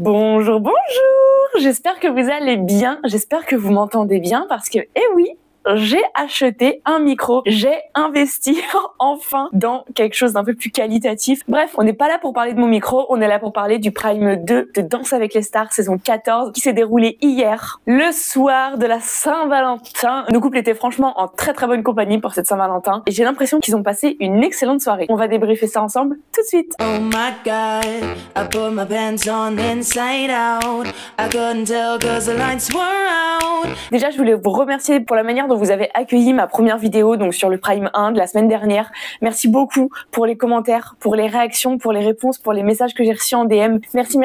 Bonjour, bonjour. J'espère que vous allez bien. J'espère que vous m'entendez bien parce que, oui, j'ai acheté un micro. J'ai investi enfin dans quelque chose d'un peu plus qualitatif. Bref, on n'est pas là pour parler de mon micro. On est là pour parler du Prime 2 de Danse avec les stars saison 14 qui s'est déroulé hier, le soir de la Saint-Valentin. Nos couples étaient franchement en très très bonne compagnie pour cette Saint-Valentin et j'ai l'impression qu'ils ont passé une excellente soirée. On va débriefer ça ensemble tout de suite. Oh my God, I put my pants on inside out. I couldn't tell cause the lights were out. Déjà, je voulais vous remercier pour la manière dont vous avez accueilli ma première vidéo donc sur le Prime 1 de la semaine dernière. Merci beaucoup pour les commentaires, pour les réactions, pour les réponses, pour les messages que j'ai reçus en DM. Merci.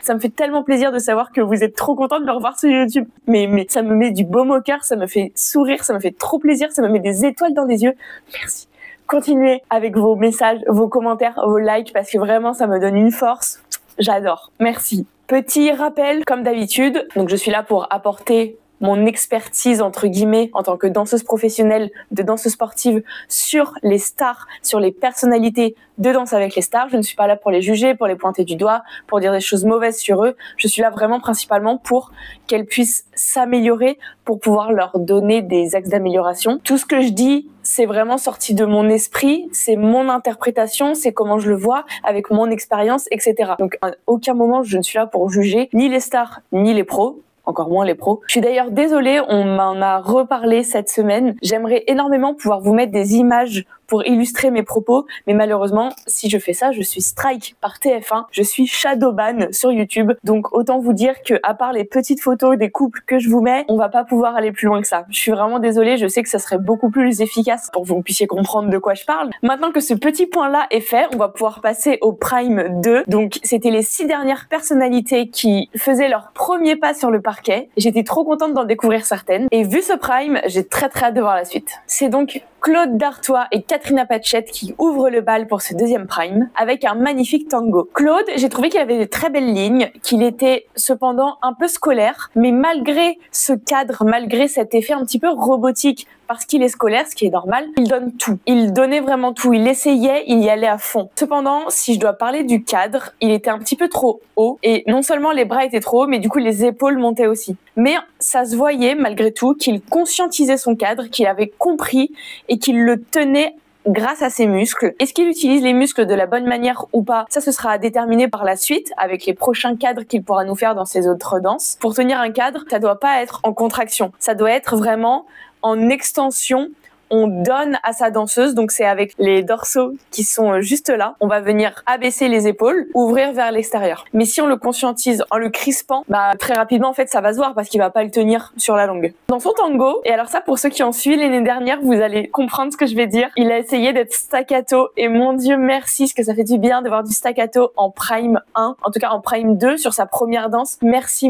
Ça me fait tellement plaisir de savoir que vous êtes trop contents de me revoir sur YouTube. Mais ça me met du baume au cœur, ça me fait sourire, ça me fait trop plaisir, ça me met des étoiles dans les yeux. Merci. Continuez avec vos messages, vos commentaires, vos likes parce que vraiment ça me donne une force. J'adore. Merci. Petit rappel, comme d'habitude, donc je suis là pour apporter mon expertise entre guillemets en tant que danseuse professionnelle de danse sportive sur les stars, sur les personnalités de Danse avec les stars. Je ne suis pas là pour les juger, pour les pointer du doigt, pour dire des choses mauvaises sur eux. Je suis là vraiment principalement pour qu'elles puissent s'améliorer, pour pouvoir leur donner des axes d'amélioration. Tout ce que je dis, c'est vraiment sorti de mon esprit, c'est mon interprétation, c'est comment je le vois avec mon expérience, etc. Donc à aucun moment je ne suis là pour juger ni les stars ni les pros. Encore moins les pros. Je suis d'ailleurs désolée, on m'en a reparlé cette semaine. J'aimerais énormément pouvoir vous mettre des images pour illustrer mes propos, mais malheureusement, si je fais ça, je suis strike par TF1, je suis shadowban sur YouTube, donc autant vous dire que à part les petites photos des couples que je vous mets, on va pas pouvoir aller plus loin que ça. Je suis vraiment désolée, je sais que ça serait beaucoup plus efficace pour que vous puissiez comprendre de quoi je parle. Maintenant que ce petit point-là est fait, on va pouvoir passer au Prime 2. Donc c'était les 6 dernières personnalités qui faisaient leur premier pas sur le parquet. J'étais trop contente d'en découvrir certaines. Et vu ce Prime, j'ai très hâte de voir la suite. C'est donc Claude Dartois et Katrina Patchett qui ouvrent le bal pour ce deuxième Prime avec un magnifique tango. Claude, j'ai trouvé qu'il avait de très belles lignes, qu'il était cependant un peu scolaire, mais malgré ce cadre, malgré cet effet un petit peu robotique, parce qu'il est scolaire, ce qui est normal, il donne tout. Il donnait vraiment tout. Il essayait, il y allait à fond. Cependant, si je dois parler du cadre, il était un petit peu trop haut. Et non seulement les bras étaient trop hauts, mais du coup les épaules montaient aussi. Mais ça se voyait malgré tout qu'il conscientisait son cadre, qu'il avait compris et qu'il le tenait grâce à ses muscles. Est-ce qu'il utilise les muscles de la bonne manière ou pas? Ça, ce sera à déterminer par la suite avec les prochains cadres qu'il pourra nous faire dans ses autres danses. Pour tenir un cadre, ça doit pas être en contraction. Ça doit être vraiment en extension. On donne à sa danseuse, donc c'est avec les dorsaux qui sont juste là. On va venir abaisser les épaules, ouvrir vers l'extérieur. Mais si on le conscientise en le crispant, très rapidement en fait ça va se voir parce qu'il va pas le tenir sur la longue. Dans son tango, et alors ça pour ceux qui ont suivi l'année dernière, vous allez comprendre ce que je vais dire. Il a essayé d'être staccato et mon Dieu merci, ce que ça fait du bien de voir du staccato en Prime 1, en tout cas en Prime 2 sur sa première danse. Merci.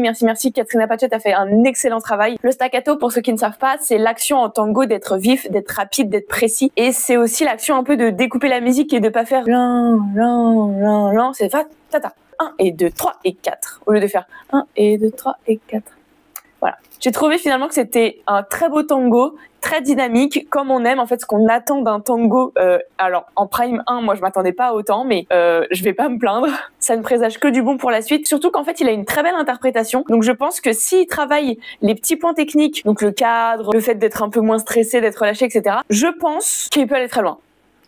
Katrina Patchett a fait un excellent travail. Le staccato, pour ceux qui ne savent pas, c'est l'action en tango d'être vif, d'être rapide, d'être précis. Et c'est aussi l'action un peu de découper la musique et de pas faire lent, c'est ta. 1 et 2, 3 et 4. Au lieu de faire 1 et 2, 3 et 4. Voilà. J'ai trouvé finalement que c'était un très beau tango, très dynamique, comme on aime en fait ce qu'on attend d'un tango. Alors en Prime 1, moi je m'attendais pas à autant, mais je vais pas me plaindre. Ça ne présage que du bon pour la suite. Surtout qu'en fait il a une très belle interprétation. Donc je pense que s'il travaille les petits points techniques, donc le cadre, le fait d'être un peu moins stressé, d'être relâché, etc. Je pense qu'il peut aller très loin.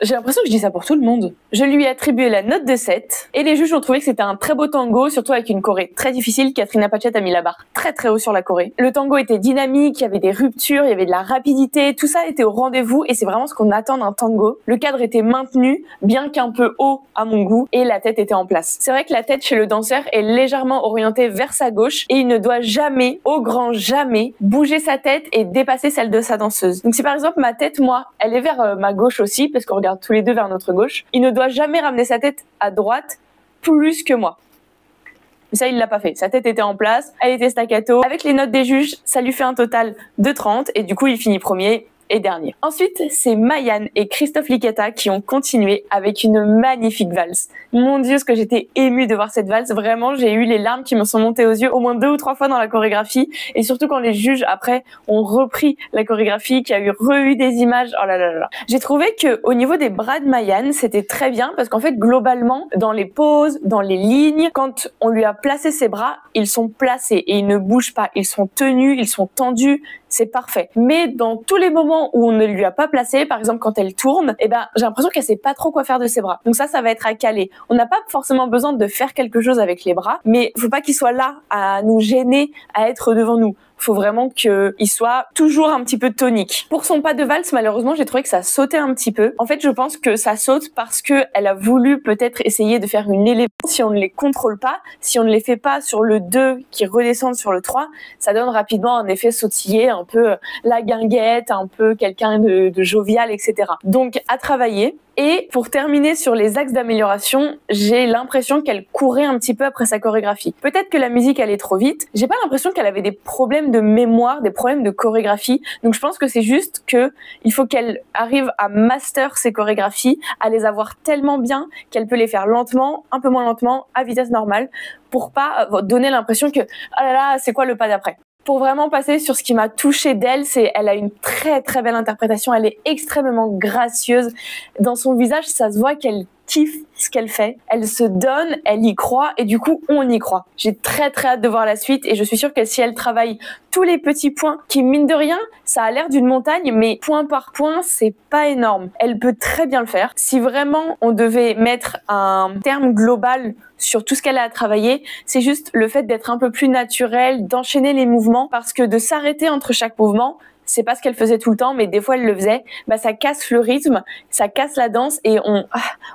J'ai l'impression que je dis ça pour tout le monde. Je lui ai attribué la note de 7 et les juges ont trouvé que c'était un très beau tango, surtout avec une choré très difficile. Katrina Patchett a mis la barre très haut sur la choré. Le tango était dynamique, il y avait des ruptures, il y avait de la rapidité, tout ça était au rendez-vous et c'est vraiment ce qu'on attend d'un tango. Le cadre était maintenu, bien qu'un peu haut à mon goût, et la tête était en place. C'est vrai que la tête chez le danseur est légèrement orientée vers sa gauche et il ne doit jamais, au grand jamais, bouger sa tête et dépasser celle de sa danseuse. Donc si par exemple ma tête, moi, elle est vers ma gauche aussi, parce qu'on regarde tous les deux vers notre gauche, il ne doit jamais ramener sa tête à droite plus que moi. Mais ça, il l'a pas fait. Sa tête était en place, elle était staccato. Avec les notes des juges, ça lui fait un total de 30 et du coup, il finit premier. et dernier. Ensuite, c'est Mayan et Christophe Liquetta qui ont continué avec une magnifique valse. Mon Dieu, ce que j'étais émue de voir cette valse. Vraiment, j'ai eu les larmes qui me sont montées aux yeux au moins 2 ou 3 fois dans la chorégraphie. Et surtout quand les juges, après, ont repris la chorégraphie, qui a eu des images. Oh là là là. J'ai trouvé que au niveau des bras de Mayan, c'était très bien parce qu'en fait, globalement, dans les poses, dans les lignes, quand on lui a placé ses bras, ils sont placés et ils ne bougent pas. Ils sont tenus, ils sont tendus. C'est parfait. Mais dans tous les moments où on ne lui a pas placé, par exemple quand elle tourne, eh ben, j'ai l'impression qu'elle sait pas trop quoi faire de ses bras. Donc ça va être à caler. On n'a pas forcément besoin de faire quelque chose avec les bras, mais faut pas qu'il soit là à nous gêner, à être devant nous. Faut vraiment qu'il soit toujours un petit peu tonique. Pour son pas de valse, malheureusement, j'ai trouvé que ça sautait un petit peu. En fait, je pense que ça saute parce que elle a voulu peut-être essayer de faire une élévation. Si on ne les contrôle pas, si on ne les fait pas sur le 2 qui redescendent sur le 3, ça donne rapidement un effet sautillé, un peu la guinguette, un peu quelqu'un de jovial, etc. Donc, à travailler. Et pour terminer sur les axes d'amélioration, j'ai l'impression qu'elle courait un petit peu après sa chorégraphie. Peut-être que la musique allait trop vite. J'ai pas l'impression qu'elle avait des problèmes de mémoire, des problèmes de chorégraphie. Donc je pense que c'est juste que il faut qu'elle arrive à master ses chorégraphies, à les avoir tellement bien qu'elle peut les faire lentement, un peu moins lentement, à vitesse normale, pour pas donner l'impression que ah là là, c'est quoi le pas d'après. Pour vraiment passer sur ce qui m'a touchée d'elle, c'est elle a une très très belle interprétation, elle est extrêmement gracieuse. Dans son visage, ça se voit qu'elle kiffe ce qu'elle fait, elle se donne, elle y croit et du coup on y croit. J'ai très très hâte de voir la suite et je suis sûre que si elle travaille tous les petits points qui mine de rien, ça a l'air d'une montagne mais point par point c'est pas énorme. Elle peut très bien le faire. Si vraiment on devait mettre un terme global sur tout ce qu'elle a à travailler, c'est juste le fait d'être un peu plus naturelle, d'enchaîner les mouvements parce que de s'arrêter entre chaque mouvement, c'est pas ce qu'elle faisait tout le temps, mais des fois elle le faisait, bah ça casse le rythme, ça casse la danse et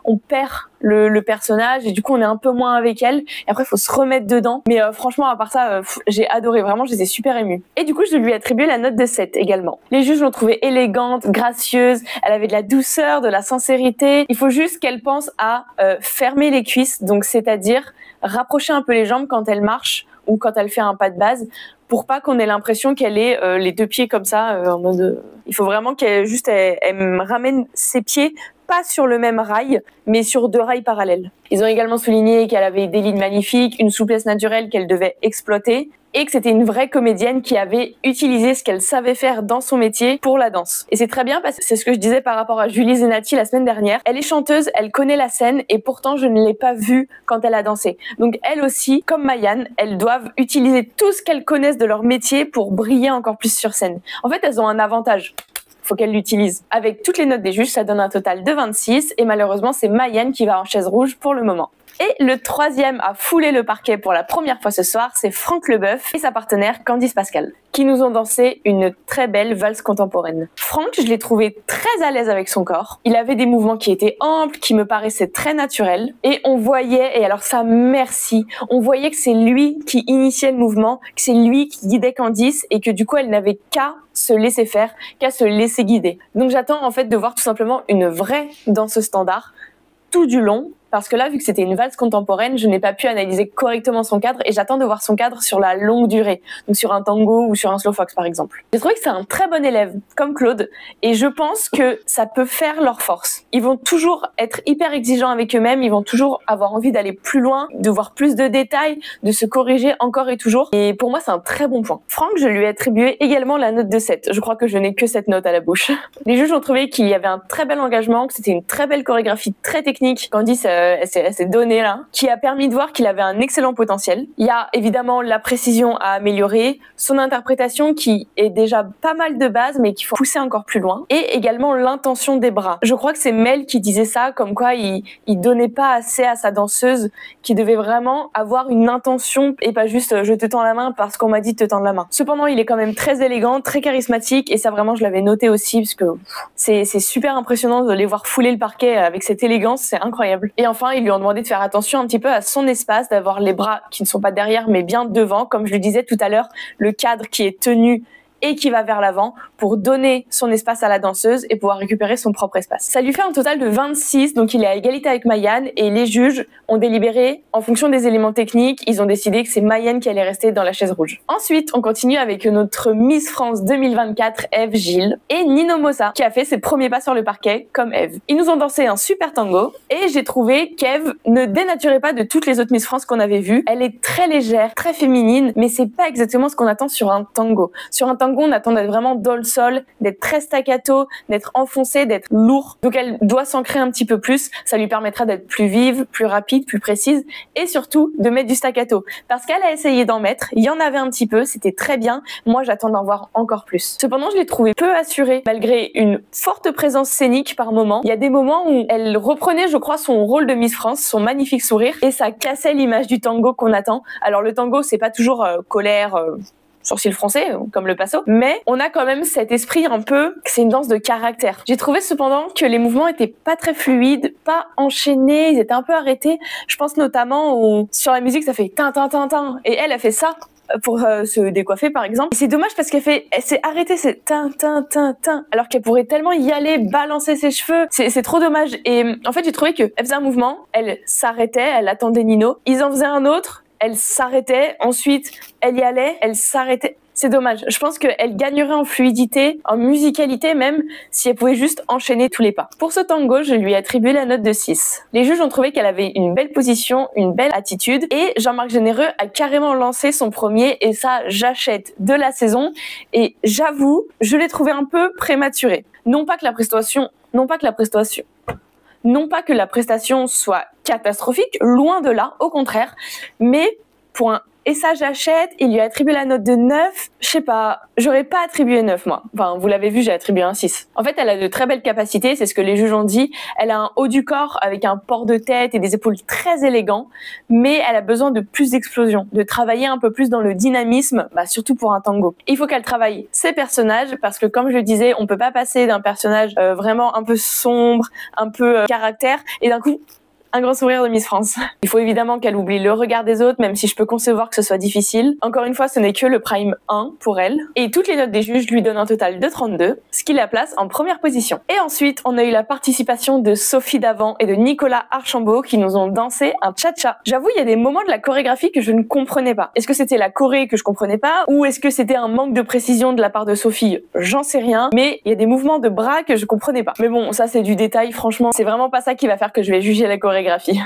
on perd le personnage et du coup on est un peu moins avec elle et après il faut se remettre dedans. Mais franchement à part ça, j'ai adoré, vraiment j'étais super émue. Et du coup je lui ai attribué la note de 7 également. Les juges l'ont trouvée élégante, gracieuse, elle avait de la douceur, de la sincérité. Il faut juste qu'elle pense à fermer les cuisses, donc c'est-à-dire rapprocher un peu les jambes quand elle marche ou quand elle fait un pas de base, pour pas qu'on ait l'impression qu'elle ait les 2 pieds comme ça en mode. Il faut vraiment qu'elle elle ramène ses pieds pas sur le même rail, mais sur 2 rails parallèles. Ils ont également souligné qu'elle avait des lignes magnifiques, une souplesse naturelle qu'elle devait exploiter, et que c'était une vraie comédienne qui avait utilisé ce qu'elle savait faire dans son métier pour la danse. Et c'est très bien parce que c'est ce que je disais par rapport à Julie Zenati la semaine dernière. Elle est chanteuse, elle connaît la scène et pourtant je ne l'ai pas vue quand elle a dansé. Donc elle aussi, comme Mayan, elles doivent utiliser tout ce qu'elles connaissent de leur métier pour briller encore plus sur scène. En fait, elles ont un avantage. Faut qu'elle l'utilise. Avec toutes les notes des juges, ça donne un total de 26 et malheureusement, c'est Mayan qui va en chaise rouge pour le moment. Et le 3e à fouler le parquet pour la première fois ce soir, c'est Franck Leboeuf et sa partenaire Candice Pascal, qui nous ont dansé une très belle valse contemporaine. Franck, je l'ai trouvé très à l'aise avec son corps. Il avait des mouvements qui étaient amples, qui me paraissaient très naturels. Et on voyait, et alors ça, merci, on voyait que c'est lui qui initiait le mouvement, que c'est lui qui guidait Candice et que du coup, elle n'avait qu'à se laisser faire, qu'à se laisser guider. Donc j'attends en fait de voir tout simplement une vraie danseuse standard tout du long. Parce que là, vu que c'était une valse contemporaine, je n'ai pas pu analyser correctement son cadre et j'attends de voir son cadre sur la longue durée. Donc sur un tango ou sur un slow fox par exemple. J'ai trouvé que c'est un très bon élève, comme Claude, et je pense que ça peut faire leur force. Ils vont toujours être hyper exigeants avec eux-mêmes, ils vont toujours avoir envie d'aller plus loin, de voir plus de détails, de se corriger encore et toujours. Et pour moi, c'est un très bon point. Franck, je lui ai attribué également la note de 7. Je crois que je n'ai que cette note à la bouche. Les juges ont trouvé qu'il y avait un très bel engagement, que c'était une très belle chorégraphie, très technique. Candice, elle s'est donnée là, qui a permis de voir qu'il avait un excellent potentiel. Il y a évidemment la précision à améliorer, son interprétation qui est déjà pas mal de base, mais qu'il faut pousser encore plus loin, et également l'intention des bras. Je crois que c'est Mel qui disait ça, comme quoi il donnait pas assez à sa danseuse, qui devait vraiment avoir une intention et pas juste je te tends la main parce qu'on m'a dit de te tendre la main. Cependant, il est quand même très élégant, très charismatique, et ça vraiment je l'avais noté aussi parce que c'est super impressionnant de les voir fouler le parquet avec cette élégance, c'est incroyable. Et enfin, ils lui ont demandé de faire attention un petit peu à son espace, d'avoir les bras qui ne sont pas derrière mais bien devant. Comme je le disais tout à l'heure, le cadre qui est tenu et qui va vers l'avant pour donner son espace à la danseuse et pouvoir récupérer son propre espace. Ça lui fait un total de 26, donc il est à égalité avec Mayan et les juges ont délibéré en fonction des éléments techniques. Ils ont décidé que c'est Mayan qui allait rester dans la chaise rouge. Ensuite, on continue avec notre Miss France 2024, Eve Gilles, et Nino Mossa, qui a fait ses premiers pas sur le parquet comme Eve. Ils nous ont dansé un super tango et j'ai trouvé qu'Eve ne dénaturait pas de toutes les autres Miss France qu'on avait vues. Elle est très légère, très féminine, mais c'est pas exactement ce qu'on attend sur un tango. Sur un tango, on attend d'être vraiment dans le sol, d'être très staccato, d'être enfoncé, d'être lourd. Donc elle doit s'ancrer un petit peu plus. Ça lui permettra d'être plus vive, plus rapide, plus précise et surtout de mettre du staccato. Parce qu'elle a essayé d'en mettre, il y en avait un petit peu, c'était très bien. Moi, j'attends d'en voir encore plus. Cependant, je l'ai trouvée peu assurée malgré une forte présence scénique par moment. Il y a des moments où elle reprenait, je crois, son rôle de Miss France, son magnifique sourire et ça cassait l'image du tango qu'on attend. Alors le tango, c'est pas toujours colère, sourcils froncés, comme le passo, mais on a quand même cet esprit un peu, c'est une danse de caractère. J'ai trouvé cependant que les mouvements étaient pas très fluides, pas enchaînés, ils étaient un peu arrêtés. Je pense notamment sur la musique, ça fait tin tin tin tin, et elle a fait ça pour se décoiffer par exemple. Et c'est dommage parce elle s'est arrêtée, c'est tin tin tin tin, alors qu'elle pourrait tellement y aller, balancer ses cheveux. C'est trop dommage. Et en fait, j'ai trouvé que elle faisait un mouvement, elle s'arrêtait, elle attendait Nino, ils en faisaient un autre, elle s'arrêtait, ensuite elle y allait, elle s'arrêtait. C'est dommage. Je pense qu'elle gagnerait en fluidité, en musicalité même, si elle pouvait juste enchaîner tous les pas. Pour ce tango, je lui ai attribué la note de 6. Les juges ont trouvé qu'elle avait une belle position, une belle attitude, et Jean-Marc Généreux a carrément lancé son premier, et ça, j'achète, de la saison, et j'avoue, je l'ai trouvé un peu prématuré. Non pas que la prestation soit catastrophique, loin de là, au contraire, mais pour un et ça, j'achète, il lui a attribué la note de 9. Je sais pas, j'aurais pas attribué 9, moi. Enfin, vous l'avez vu, j'ai attribué un 6. En fait, elle a de très belles capacités, c'est ce que les juges ont dit. Elle a un haut du corps avec un port de tête et des épaules très élégants, mais elle a besoin de plus d'explosion, de travailler un peu plus dans le dynamisme, surtout pour un tango. Il faut qu'elle travaille ses personnages, parce que comme je le disais, on peut pas passer d'un personnage vraiment un peu sombre, un peu caractère, et d'un coup, un grand sourire de Miss France. Il faut évidemment qu'elle oublie le regard des autres, même si je peux concevoir que ce soit difficile. Encore une fois, ce n'est que le prime 1 pour elle. Et toutes les notes des juges lui donnent un total de 32, ce qui la place en première position. Et ensuite, on a eu la participation de Sophie Davant et de Nicolas Archambault qui nous ont dansé un cha-cha. J'avoue, il y a des moments de la chorégraphie que je ne comprenais pas. Est-ce que c'était la choré que je comprenais pas, ou est-ce que c'était un manque de précision de la part de Sophie? J'en sais rien, mais il y a des mouvements de bras que je comprenais pas. Mais bon, ça c'est du détail, franchement, c'est vraiment pas ça qui va faire que je vais juger la chorégraphie.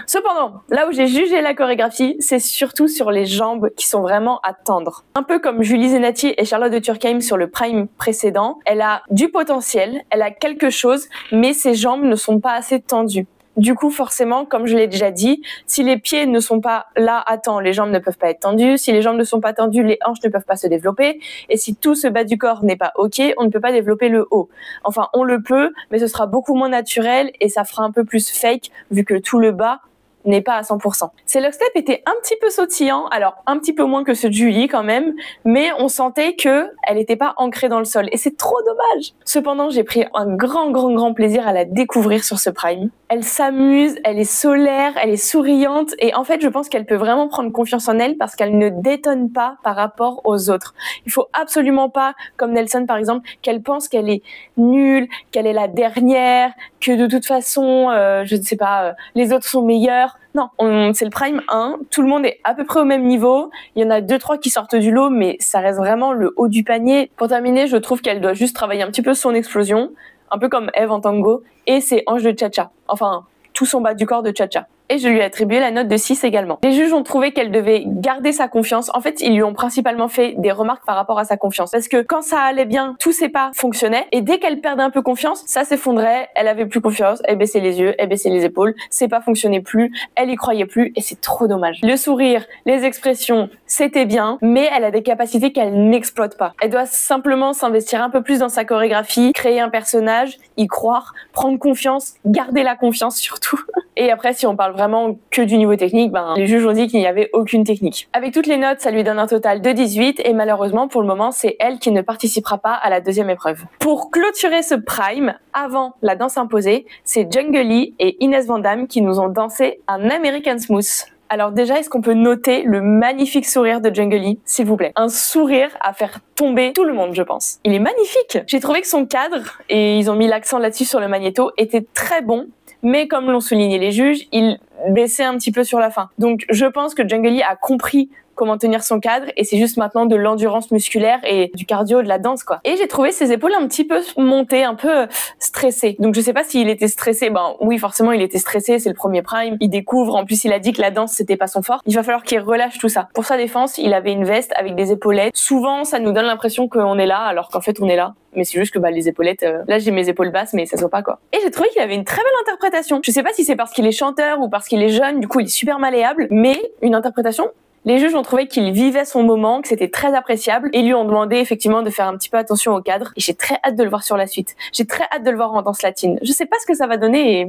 Cependant, là où j'ai jugé la chorégraphie, c'est surtout sur les jambes qui sont vraiment à tendre. Un peu comme Julie Zenati et Charlotte de Turckheim sur le prime précédent, elle a du potentiel, elle a quelque chose, mais ses jambes ne sont pas assez tendues. Du coup, forcément, comme je l'ai déjà dit, si les pieds ne sont pas là à temps, les jambes ne peuvent pas être tendues. Si les jambes ne sont pas tendues, les hanches ne peuvent pas se développer. Et si tout ce bas du corps n'est pas OK, on ne peut pas développer le haut. Enfin, on le peut, mais ce sera beaucoup moins naturel et ça fera un peu plus fake vu que tout le bas n'est pas à 100%. Ses locksteps étaient un petit peu sautillants, alors un petit peu moins que ceux de Julie quand même, mais on sentait que elle n'était pas ancrée dans le sol et c'est trop dommage. Cependant, j'ai pris un grand plaisir à la découvrir sur ce prime. Elle s'amuse, elle est solaire, elle est souriante et en fait, je pense qu'elle peut vraiment prendre confiance en elle parce qu'elle ne détonne pas par rapport aux autres. Il faut absolument pas, comme Nelson par exemple, qu'elle pense qu'elle est nulle, qu'elle est la dernière, que de toute façon, je ne sais pas, les autres sont meilleurs. Non, c'est le prime 1, tout le monde est à peu près au même niveau, il y en a 2-3 qui sortent du lot, mais ça reste vraiment le haut du panier. Pour terminer, je trouve qu'elle doit juste travailler un petit peu son explosion, un peu comme Eve en tango, et ses hanches de cha-cha, enfin tout son bas du corps de cha-cha. Et je lui ai attribué la note de 6 également. Les juges ont trouvé qu'elle devait garder sa confiance. En fait, ils lui ont principalement fait des remarques par rapport à sa confiance. Parce que quand ça allait bien, tous ses pas fonctionnaient. Et dès qu'elle perdait un peu confiance, ça s'effondrait. Elle avait plus confiance. Elle baissait les yeux, elle baissait les épaules. Ses pas fonctionnaient plus. Elle y croyait plus. Et c'est trop dommage. Le sourire, les expressions, c'était bien. Mais elle a des capacités qu'elle n'exploite pas. Elle doit simplement s'investir un peu plus dans sa chorégraphie, créer un personnage, y croire, prendre confiance, garder la confiance surtout. Et après, si on parle vraiment que du niveau technique, les juges ont dit qu'il n'y avait aucune technique. Avec toutes les notes, ça lui donne un total de 18 et malheureusement, pour le moment, c'est elle qui ne participera pas à la deuxième épreuve. Pour clôturer ce prime, avant la danse imposée, c'est Jungle Lee et Inès Van Damme qui nous ont dansé un American Smooth. Alors déjà, est-ce qu'on peut noter le magnifique sourire de Junglee, s'il vous plaît? Un sourire à faire tomber tout le monde, je pense. Il est magnifique. J'ai trouvé que son cadre, et ils ont mis l'accent là-dessus sur le magnéto, était très bon. Mais comme l'ont souligné les juges, il baissait un petit peu sur la fin. Donc je pense que Junglee a compris comment tenir son cadre et c'est juste maintenant de l'endurance musculaire et du cardio, de la danse quoi. Et j'ai trouvé ses épaules un petit peu montées, un peu stressées. Donc je sais pas s'il était stressé. Ben oui, forcément il était stressé, c'est le premier prime, il découvre, en plus il a dit que la danse c'était pas son fort. Il va falloir qu'il relâche tout ça. Pour sa défense, il avait une veste avec des épaulettes. Souvent ça nous donne l'impression qu'on est là alors qu'en fait on est là. Mais c'est juste que les épaulettes, là j'ai mes épaules basses mais ça se voit pas quoi. Et j'ai trouvé qu'il avait une très belle interprétation. Je sais pas si c'est parce qu'il est chanteur ou parce qu'il est jeune, du coup il est super malléable, mais une interprétation. Les juges ont trouvé qu'il vivait son moment, que c'était très appréciable et lui ont demandé effectivement de faire un petit peu attention au cadre. Et j'ai très hâte de le voir sur la suite. J'ai très hâte de le voir en danse latine. Je sais pas ce que ça va donner et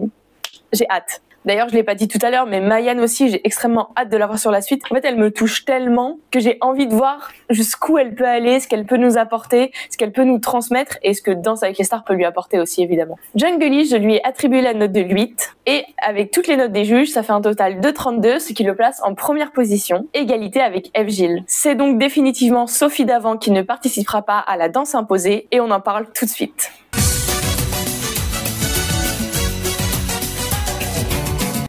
j'ai hâte. D'ailleurs, je l'ai pas dit tout à l'heure, mais Mayan aussi, j'ai extrêmement hâte de la voir sur la suite. En fait, elle me touche tellement que j'ai envie de voir jusqu'où elle peut aller, ce qu'elle peut nous apporter, ce qu'elle peut nous transmettre et ce que Danse avec les stars peut lui apporter aussi, évidemment. Junglee, je lui ai attribué la note de 8 et avec toutes les notes des juges, ça fait un total de 32, ce qui le place en première position, égalité avec Evgil. C'est donc définitivement Sophie Davant qui ne participera pas à la danse imposée et on en parle tout de suite.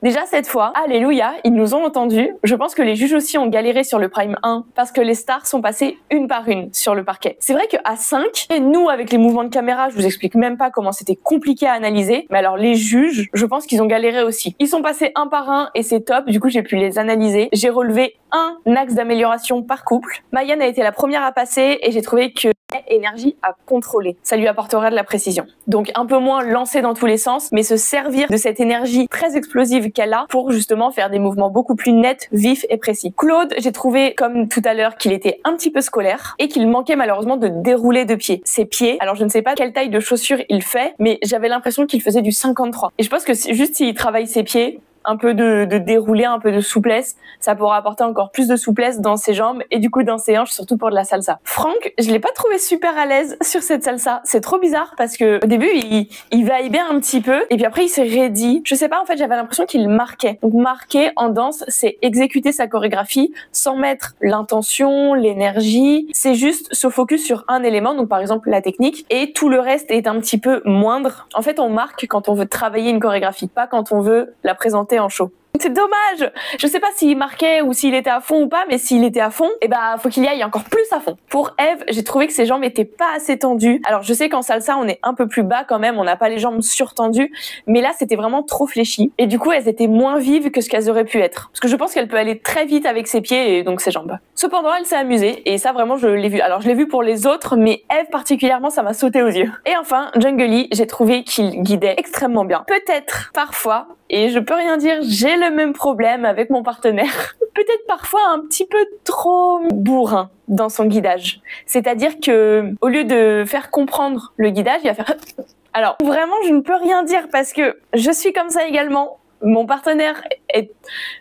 Déjà cette fois, alléluia, ils nous ont entendus. Je pense que les juges aussi ont galéré sur le Prime 1 parce que les stars sont passées une par une sur le parquet. C'est vrai qu'à 5, et nous avec les mouvements de caméra, je vous explique même pas comment c'était compliqué à analyser, mais alors les juges, je pense qu'ils ont galéré aussi. Ils sont passés un par un et c'est top, du coup j'ai pu les analyser. J'ai relevé un axe d'amélioration par couple. Mayan a été la première à passer et j'ai trouvé que énergie à contrôler. Ça lui apportera de la précision. Donc un peu moins lancer dans tous les sens, mais se servir de cette énergie très explosive qu'elle a pour justement faire des mouvements beaucoup plus nets, vifs et précis. Claude, j'ai trouvé comme tout à l'heure qu'il était un petit peu scolaire et qu'il manquait malheureusement de dérouler de pieds. Ses pieds, alors je ne sais pas quelle taille de chaussures il fait, mais j'avais l'impression qu'il faisait du 53. Et je pense que juste s'il travaille ses pieds, un peu de déroulé, un peu de souplesse, ça pourra apporter encore plus de souplesse dans ses jambes et du coup dans ses hanches, surtout pour de la salsa. Franck, je l'ai pas trouvé super à l'aise sur cette salsa. C'est trop bizarre parce que au début, il vibait un petit peu et puis après il s'est raidi. Je sais pas, en fait, j'avais l'impression qu'il marquait. Donc marquer en danse, c'est exécuter sa chorégraphie sans mettre l'intention, l'énergie. C'est juste se focus sur un élément, donc par exemple la technique, et tout le reste est un petit peu moindre. En fait, on marque quand on veut travailler une chorégraphie, pas quand on veut la présenter en show. C'est dommage. Je sais pas s'il marquait ou s'il était à fond ou pas, mais s'il était à fond, faut qu'il y aille encore plus à fond. Pour Eve, j'ai trouvé que ses jambes étaient pas assez tendues. Alors je sais qu'en salsa, on est un peu plus bas quand même, on n'a pas les jambes surtendues, mais là c'était vraiment trop fléchi. Et du coup, elles étaient moins vives que ce qu'elles auraient pu être. Parce que je pense qu'elle peut aller très vite avec ses pieds et donc ses jambes. Cependant, elle s'est amusée et ça vraiment je l'ai vu. Alors je l'ai vu pour les autres, mais Eve particulièrement, ça m'a sauté aux yeux. Et enfin, Junglee, j'ai trouvé qu'il guidait extrêmement bien. Peut-être parfois, et je peux rien dire, j'ai le même problème avec mon partenaire. Peut-être parfois un petit peu trop bourrin dans son guidage. C'est-à-dire que au lieu de faire comprendre le guidage, il va faire... Alors vraiment, je ne peux rien dire parce que je suis comme ça également. Mon partenaire est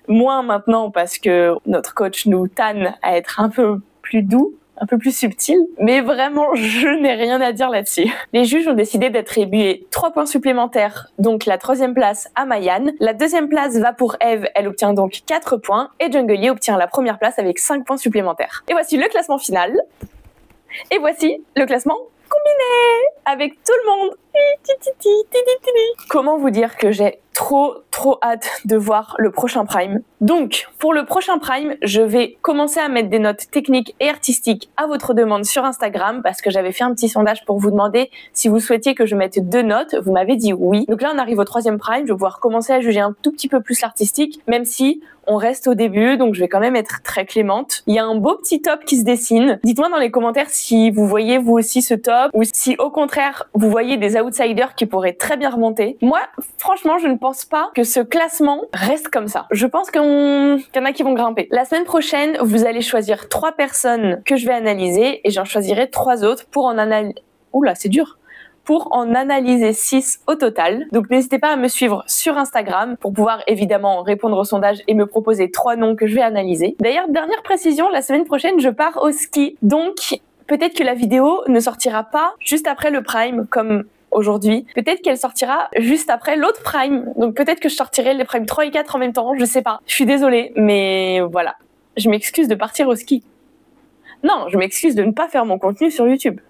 moins maintenant parce que notre coach nous tanne à être un peu plus doux, un peu plus subtil, mais vraiment, je n'ai rien à dire là-dessus. Les juges ont décidé d'attribuer 3 points supplémentaires, donc la 3e place à Mayan. La 2e place va pour Eve, elle obtient donc 4 points, et Junglee obtient la 1re place avec 5 points supplémentaires. Et voici le classement final. Et voici le classement combiné avec tout le monde. Comment vous dire que j'ai trop hâte de voir le prochain Prime. Donc, pour le prochain Prime, je vais commencer à mettre des notes techniques et artistiques à votre demande sur Instagram parce que j'avais fait un petit sondage pour vous demander si vous souhaitiez que je mette 2 notes. Vous m'avez dit oui. Donc là, on arrive au 3e Prime. Je vais pouvoir commencer à juger un tout petit peu plus l'artistique, même si on reste au début, donc je vais quand même être très clémente. Il y a un beau petit top qui se dessine. Dites-moi dans les commentaires si vous voyez vous aussi ce top ou si au contraire vous voyez des outsiders qui pourraient très bien remonter. Moi, franchement, je ne pense pas que ce classement reste comme ça. Je pense qu'il y en a qui vont grimper. La semaine prochaine, vous allez choisir 3 personnes que je vais analyser et j'en choisirai 3 autres pour en analyser... Oula, c'est dur. Pour en analyser 6 au total. Donc n'hésitez pas à me suivre sur Instagram pour pouvoir évidemment répondre au sondage et me proposer 3 noms que je vais analyser. D'ailleurs, dernière précision, la semaine prochaine, je pars au ski. Donc peut-être que la vidéo ne sortira pas juste après le Prime comme aujourd'hui. Peut-être qu'elle sortira juste après l'autre Prime. Donc peut-être que je sortirai les Prime 3 et 4 en même temps, je sais pas. Je suis désolée, mais voilà. Je m'excuse de partir au ski. Non, je m'excuse de ne pas faire mon contenu sur YouTube.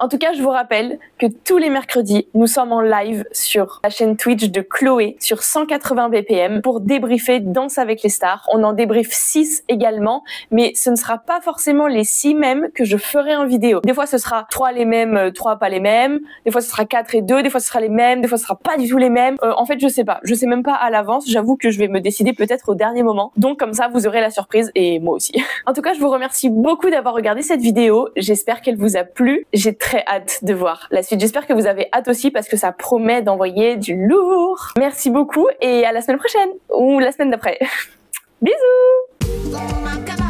En tout cas, je vous rappelle que tous les mercredis, nous sommes en live sur la chaîne Twitch de Chloé sur 180 BPM pour débriefer Danse avec les stars. On en débriefe 6 également, mais ce ne sera pas forcément les 6 mêmes que je ferai en vidéo. Des fois, ce sera 3 les mêmes, 3 pas les mêmes. Des fois, ce sera 4 et 2. Des fois, ce sera les mêmes. Des fois, ce sera pas du tout les mêmes. En fait, je sais pas. Je sais même pas à l'avance. J'avoue que je vais me décider peut-être au dernier moment. Donc, comme ça, vous aurez la surprise et moi aussi. En tout cas, je vous remercie beaucoup d'avoir regardé cette vidéo. J'espère qu'elle vous a plu. J'ai très hâte de voir la suite. J'espère que vous avez hâte aussi parce que ça promet d'envoyer du lourd. Merci beaucoup et à la semaine prochaine ou la semaine d'après. Bisous!